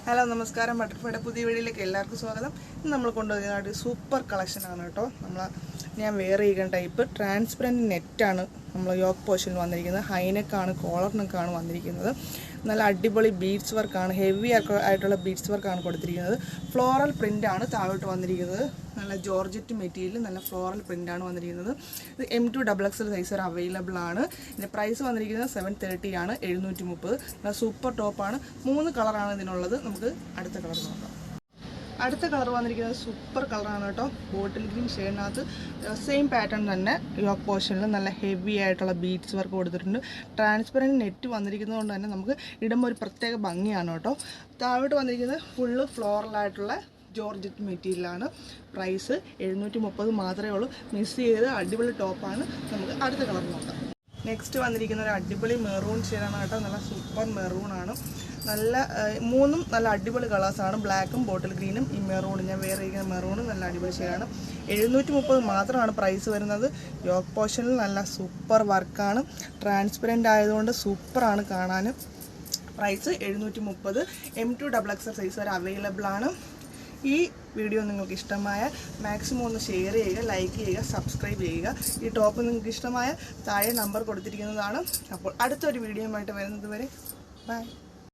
Hello നമസ്കാരം. ബട്ടർഫ്ലൈയുടെ പുതിയ വീഡിയോയിലേക്ക് എല്ലാവർക്കും സ്വാഗതം. ഇന്ന് നമ്മൾ കൊണ്ടുവരുന്ന ഒരു സൂപ്പർ കളക്ഷനാണ് കേട്ടോ. ഞാൻ വെയർ ചെയ്യുന്ന ടൈപ്പ് ട്രാൻസ്പെറൻറ്റ് നെറ്റാണ് നമ്മൾ യോക്ക് പോർഷനിൽ വന്നിരിക്കുന്നത്. ഹൈനെക്കാണ്, കോളർ നെക്കാണ് വന്നിരിക്കുന്നത്. നല്ല അടിപൊളി ബീഡ്സ് വർക്കാണ്, ഹെവി ആയിട്ടുള്ള ബീഡ്സ് വർക്കാണ് കൊടുത്തിരിക്കുന്നത്. ഫ്ലോറൽ പ്രിൻ്റാണ് താഴോട്ട് വന്നിരിക്കുന്നത്. നല്ല ജോർജറ്റ് മെറ്റീരിയൽ, നല്ല ഫ്ലോറൽ പ്രിൻ്റാണ് വന്നിരിക്കുന്നത്. ഇത് M2XXL സൈസ് അവൈലബിൾ ആണ്. ഇതിൻ്റെ പ്രൈസ് വന്നിരിക്കുന്നത് 730 ആണ്, 730. നല്ല സൂപ്പർ ടോപ്പാണ്. 3 കളറാണ് ഇതിനുള്ളത്. നമുക്ക് അടുത്ത കളർ നോക്കാം. അടുത്ത കളർ വന്നിരിക്കുന്നത് സൂപ്പർ കളറാണ് കേട്ടോ. ബോട്ടിൽ ഗ്രീൻ ഷെയ്ഡിനകത്ത് സെയിം പാറ്റേൺ തന്നെ യോക്ക് പോർഷനിൽ നല്ല ഹെവി ആയിട്ടുള്ള ബീഡ്സ് വർക്ക് കൊടുത്തിട്ടുണ്ട്. ട്രാൻസ്പെറൻറ്റ് നെറ്റ് വന്നിരിക്കുന്നത് കൊണ്ട് തന്നെ നമുക്ക് ഇടുമ്പോൾ ഒരു പ്രത്യേക ഭംഗിയാണ് കേട്ടോ. താഴോട്ട് വന്നിരിക്കുന്നത് ഫുള്ള് ഫ്ലോറലായിട്ടുള്ള ജോർജറ്റ് മെറ്റീരിയലാണ്. പ്രൈസ് 730 മാത്രമേ ഉള്ളൂ. മിസ് ചെയ്ത് അടിപൊളി ടോപ്പാണ്. നമുക്ക് അടുത്ത കളർ നോക്കാം. നെക്സ്റ്റ് വന്നിരിക്കുന്ന ഒരു അടിപൊളി മെറൂൺ ഷെയ്ഡാണ് കേട്ടോ. നല്ല സൂപ്പർ മെറൂണാണ്. മൂന്നും നല്ല അടിപൊളി കളേഴ്സാണ്. ബ്ലാക്കും ബോട്ടിൽ ഗ്രീനും ഈ മെറൂണും, ഞാൻ വേറെ ഇരിക്കുന്ന മെറൂണും നല്ല അടിപൊളി ഷെയ്ഡാണ്. 730 മാത്രമാണ് പ്രൈസ് വരുന്നത്. യോക്ക് പോർഷനിൽ നല്ല സൂപ്പർ വർക്കാണ്. ട്രാൻസ്പെറൻ്റ് ആയതുകൊണ്ട് സൂപ്പറാണ് കാണാൻ. പ്രൈസ് 730. M2XXL സൈസ് വരെ അവൈലബിൾ ആണ്. ഈ വീഡിയോ നിങ്ങൾക്ക് ഇഷ്ടമായ മാക്സിമം ഒന്ന് ഷെയർ ചെയ്യുക, ലൈക്ക് ചെയ്യുക, സബ്സ്ക്രൈബ് ചെയ്യുക. ഈ ടോപ്പ് നിങ്ങൾക്ക് ഇഷ്ടമായ താഴെ നമ്പർ കൊടുത്തിരിക്കുന്നതാണ്. അപ്പോൾ അടുത്തൊരു വീഡിയോയുമായിട്ട് വരുന്നത് വരെ ബൈ.